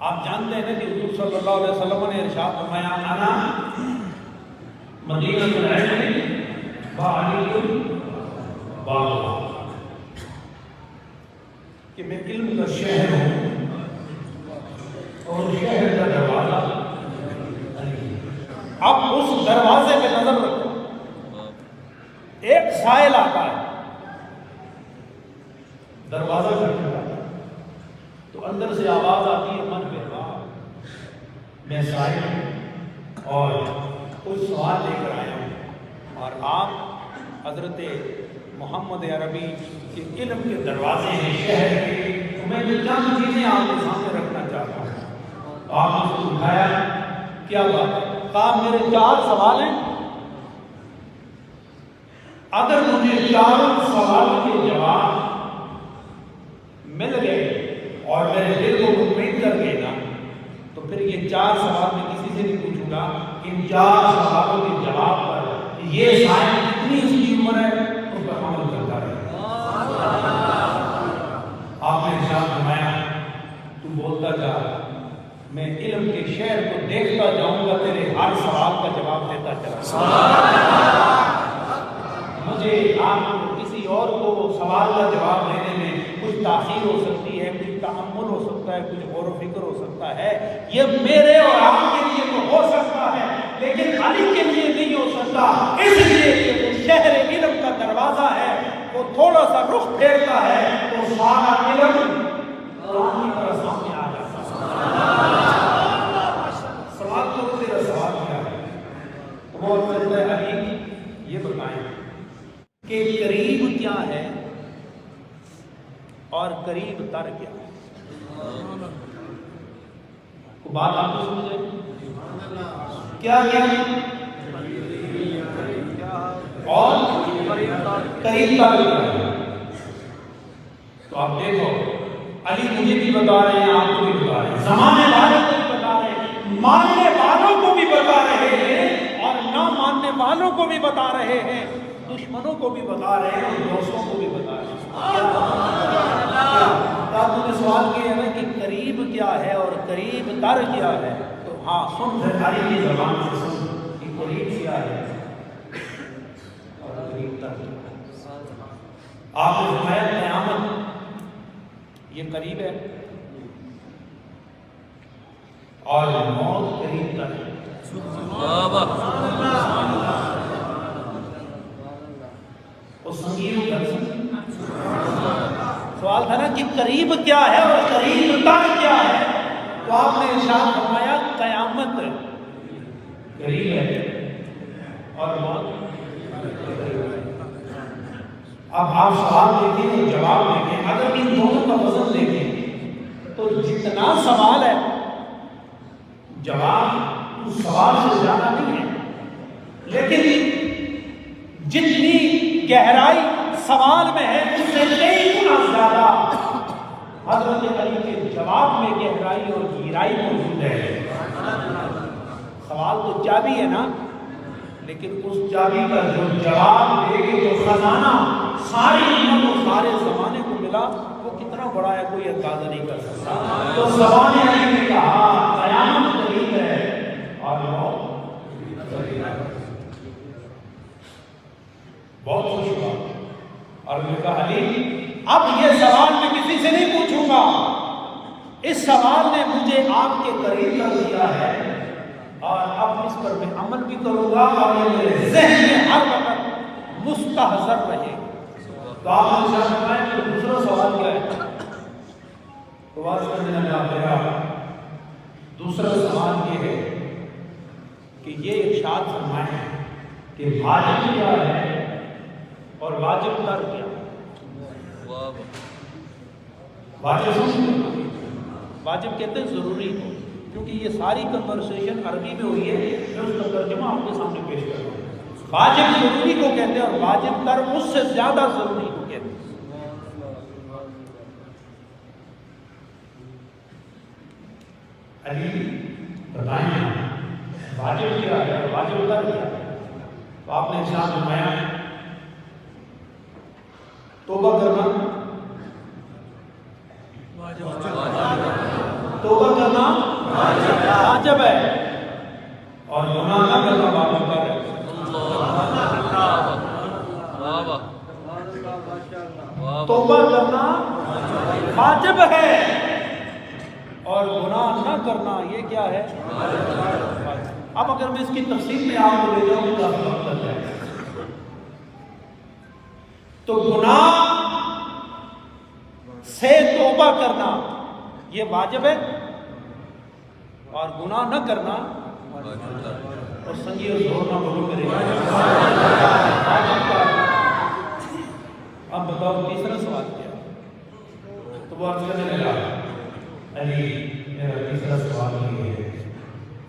آپ جانتے ہیں کہ حضور صلی اللہ علیہ وسلم نے ارشاد فرمایا انا مدینہ العلم وعلی باب، کہ میں علم کا شہر ہوں اور شہر کا دروازہ۔ اب اس دروازے پہ نظر رکھو، ایک سائل آتا ہے، دروازہ کھٹکھٹاتا ہے تو اندر سے آواز آتی ہے من بیٹھا میں سائل ہوں اور کچھ سوال لے کر آیا ہوں، اور آپ حضرت محمد عربی کے علم کے دروازے ہیں شہر کے، تو میں جو چند چیزیں آپ کے سامنے رکھنا چاہتا ہوں۔ تو آپ نے اس کو اٹھایا، کیا بات ہے؟ کہا میرے 4 سوال ہیں، اگر مجھے 4 سوال کے جواب مل گئے اور میرے دل کو مطمئن کر گئے نا، تو پھر یہ 4 سوال میں کسی سے نہیں پوچھوں گا، ان 4 سوالوں کے جواب پر یہ سائنس کتنی اس کی عمر ہے اس پر عمل کرتا رہے۔ آپ نے ارشاد فرمایا تو بولتا جا، میں علم کے شہر کو دیکھتا جاؤں گا، تیرے ہر سوال کا جواب دیتا چلا۔ مجھے آپ کو کسی اور کو سوال کا جواب دینے میں کچھ تاخیر ہو سکتی ہے، کچھ تأمل ہو سکتا ہے، کچھ غور و فکر ہو سکتا ہے، یہ میرے اور آپ کے لیے تو ہو سکتا ہے لیکن علی کے لیے نہیں ہو سکتا، اس لیے کہ وہ شہر علم کا دروازہ ہے، وہ تھوڑا سا رخ پھیرتا ہے تو سارا علم قرآن کی طرح سامنے آ جاتا ہے۔ سوال تو تیرا سوال کیا ہے؟ وہ حضرت علی یہ بتائیں کہ قریب کیا ہے اور قریب تر کیا ہے؟ کو بات آپ کو سمجھے کیا کیا اور قریب تر کیا ہے؟ تو آپ دیکھو علی مجھے بھی بتا رہے ہیں، آپ کو بھی بتا رہے ہیں، زمانے والوں کو بھی بتا رہے ہیں، ماننے والوں کو بھی بتا رہے ہیں اور نہ ماننے والوں کو بھی بتا رہے ہیں، دشمنوں کو بھی بتا رہے ہیں اور دوستوں کو بھی بتا رہے ہیں۔ آپ نے سوال کیا ہے نا کہ قریب کیا ہے اور قریب تر کیا ہے، تو ہاں سن سرکاری کی زبان سے سن کہ قریب کیا ہے اور قریب تر کیا ہے۔ آپ نے فرمایا قیامت یہ قریب ہے اور موت قریب تر ہے۔ سوال تھا نا کہ قریب کیا ہے اور قریب تر کیا ہے، تو آپ نے ارشاد فرمایا قیامت قریب ہے اور موت۔ اب آپ سوال دیکھیں اور جواب دیکھیں، اگر ان دونوں کا وزن دیکھیں تو جتنا سوال ہے جواب اس سوال سے زیادہ نہیں ہے، لیکن جتنی گہرائی سوال میں ہے اس سے کئی گنا زیادہ حضرت علی کے جواب میں گہرائی اور گہرائی موجود ہے۔ سوال تو چابی ہے نا، لیکن اس چابی کا جو جواب دے کے جو خزانہ ساری امت اور سارے زمانے کو ملا وہ کتنا بڑا ہے، کوئی اندازہ نہیں کر سکتا۔ تو زمانے علی نے کہا قیامت قریب ہے اور موت قریب ہے۔ بہت خوش ہوا اور میں نے کہا علی اب یہ سوال میں کسی سے نہیں پوچھوں گا، اس سوال نے مجھے آپ کے قریب کر دیا ہے اور اب اس پر میں عمل بھی کروں گا اور یہ میرے ذہن میں ہر وقت مستحضر رہے۔ تو آپ نے شاید فرمایا کہ دوسرا سوال کیا ہے؟ تو آج کرنے لگا میرا دوسرا سوال یہ ہے کہ یہ ارشاد فرمائے کہ واجب کیا ہے اور واجب تر کیا؟ واجب کہتے ہیں ضروری ہو، کیونکہ یہ ساری کنورسیشن عربی میں ہوئی ہے، میں اس کا ترجمہ آپ کے سامنے پیش کر رہا ہوں۔ واجب ضروری کو کہتے ہیں اور واجب تر اس سے زیادہ ضروری کو کہتے ہیں۔ علی بتائیں واجب کیا ہے اور واجب تر کیا ہے؟ تو آپ نے ارشاد فرمایا توبہ کرنا، توبہ توبہ کرنا واجب ہے اور گناہ نہ کرنا واجب ہے. توبہ کرنا واجب ہے اور گناہ نہ کرنا یہ کیا ہے؟ اب اگر میں اس کی تفصیل میں آپ کو لے جاؤں تو ہے تو گناہ سے توبہ کرنا یہ واجب ہے اور گناہ نہ کرنا اور سنگی اور زور نہ بولو کرے. اب بتاؤ تیسرا سوال کیا؟ تو وہ عرض کرنے لگا علی میرا تیسرا سوال یہ ہے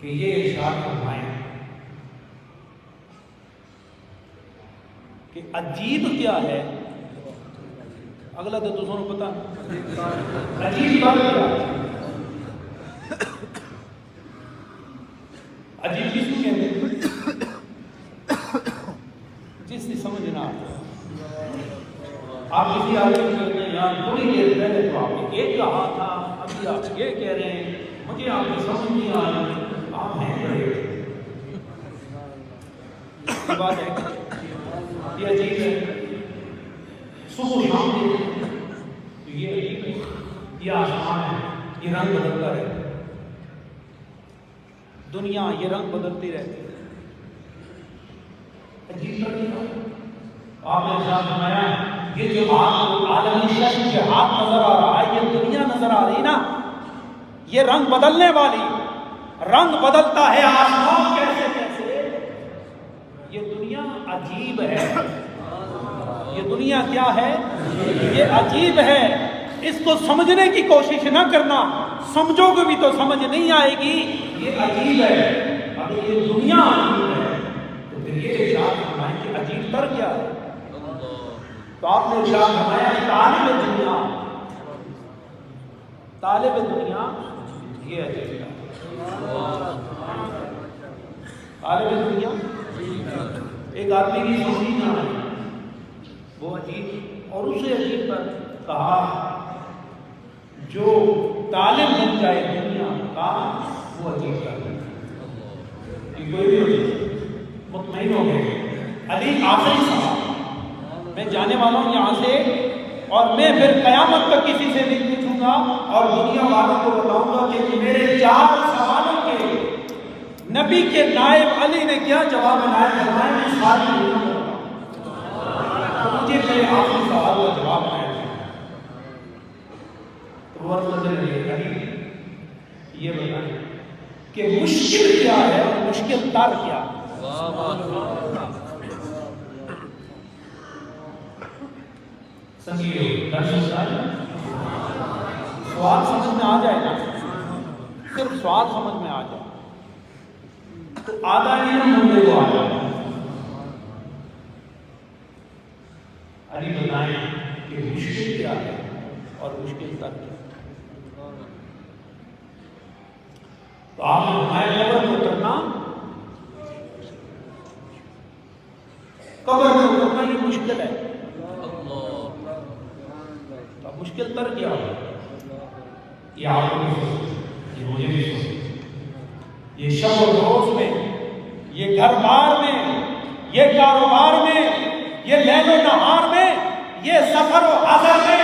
کہ یہ ارشاد فرمائیں کہ عجیب کیا ہے. اگلا تو دوسروں کو پتا عجیب بات کیا ہے. عجیب کس کو کہتے ہیں؟ جس سے سمجھ نہ آتا. آپ کسی آدمی کو کہتے ہیں یار تھوڑی دیر پہلے تو آپ نے ایک کہا تھا ابھی آپ یہ کہہ رہے ہیں مجھے آپ کو سمجھ نہیں آ رہی آپ ہیں بڑے. یہ بات ہے یہ عجیب ہے. صبح شام تو یہ عجیب ہے. یہ آسمان ہے یہ رنگ بدلتا رہتا ہے. دنیا یہ رنگ بدلتی رہتی ہے. عجیب طریقہ آپ نے ارشاد فرمایا یہ جو آپ کو عالمی شخص کے ہاتھ نظر آ رہا ہے یہ دنیا نظر آ رہی نا یہ رنگ بدلنے والی رنگ بدلتا ہے آسمان کیسے کیسے. یہ دنیا عجیب ہے. یہ دنیا کیا ہے؟ یہ عجیب ہے. اس کو سمجھنے کی کوشش نہ کرنا سمجھو گے بھی تو سمجھ نہیں آئے گی. یہ عجیب ہے. اگر یہ دنیا عجیب ہے تو پھر یہ ارشاد فرمائیں کہ عجیب تر کیا ہے. تو آپ نے ارشاد فرمایا طالب دنیا یہ عجیب ہے. طالب دنیا ایک آدمی کی سمجھ نہ آئی وہ عجیب اور اسے عجیب پر کہا جو طالب بن جائے دنیا کا وہ عجیب کر دے. کوئی بھی مطمئن ہو گئے. علی آخری سوال میں جانے والا ہوں یہاں سے اور میں پھر قیامت تک کسی سے نہیں پوچھوں گا اور دنیا والوں کو بتاؤں گا کہ میرے 4 سوالوں کے نبی کے نائب علی نے کیا جواب عنایت فرمایا. میں ساری دنیا کو بتاؤں مجھے میرے آخری سوال کا جواب عنایت یہ بتائیں کہ مشکل کیا ہے اور مشکل تر کیا. سوال سمجھ میں آ جائے نا صرف سوال سمجھ میں آ جائے تو آدھا نہیں بندے کو آ جائے. علی بتائیں کہ مشکل کیا ہے اور مشکل تر کیا. تو آپ نے فرمایا قبر میں اترنا یہ مشکل ہے. تو اب مشکل تر کیا ہو یہ آپ کو بھی سوچ یہ مجھے بھی سوچ. یہ شب و روز میں یہ گھر بار میں یہ کاروبار میں یہ لیل و نہار میں یہ سفر و حضر میں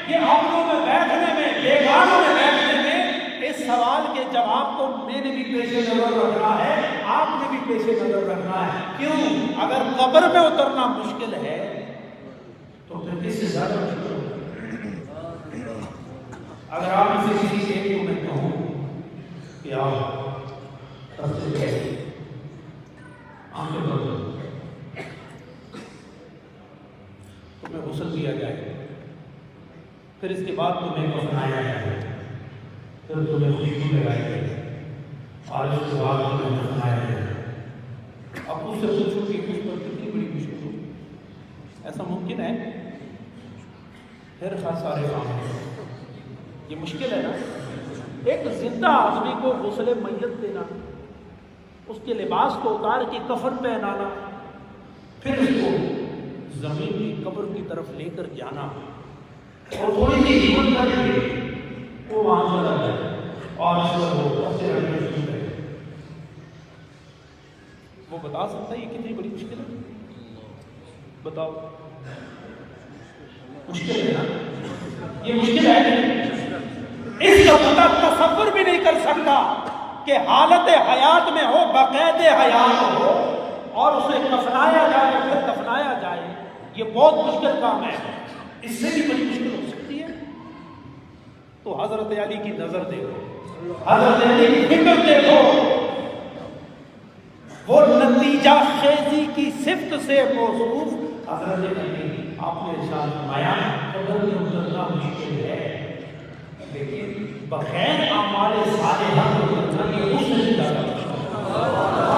یہ اپنوں میں بیٹھنے میں بیگانوں میں بیٹھنے میں اس سوال کے جواب کو میں نے بھی پیش نظر رکھنا ہے آپ نے بھی پیش نظر رکھنا ہے. کیوں؟ اگر قبر میں اترنا مشکل ہے تو پھر کس سے زیادہ مشکل ہوگا. اگر آپ اسے کسی ایک کو میں کہوں کہ آپ تو میں غسل دیا جائے پھر اس کے بعد تمہیں پہنایا جائے پھر تمہیں خوشبو لگائی جائے اور اس کے بعد تمہیں پہنایا جائے. اب اس سے پوچھو کہ مجھ پر کتنی بڑی مشکل ہو. ایسا ممکن ہے؟ پھر خاص سارے کام یہ مشکل ہے نا. ایک زندہ آدمی کو غسل میت دینا اس کے لباس کو اتار کے کفن پہنانا پھر اس کو زمین کی قبر کی طرف لے کر جانا اور تھوڑی سی ہمت کر کے وہ وہاں چلا جائے اور بتاؤ مشکل ہے نا؟ یہ مشکل ہے نہیں؟ اس کا بندہ تصور بھی نہیں کر سکتا کہ حالت حیات میں ہو، بقید حیات ہو، اور اسے کفنایا جائے پھر دفنایا جائے. یہ بہت مشکل کام ہے. اس سے بھی بڑی مشکل ہو سکتی ہے. تو حضرت علی کی نظر دیکھو، حضرت علی کی فکر دیکھو. وہ نتیجہ خیزی کی صفت سے موصوف حضرت علی. آپ نے ارشاد فرمایا قبر میں اترنا مشکل ہے، لیکن بغیر اعمال صالحہ کو اترنا یہ اس سے زیادہ مشکل ہے.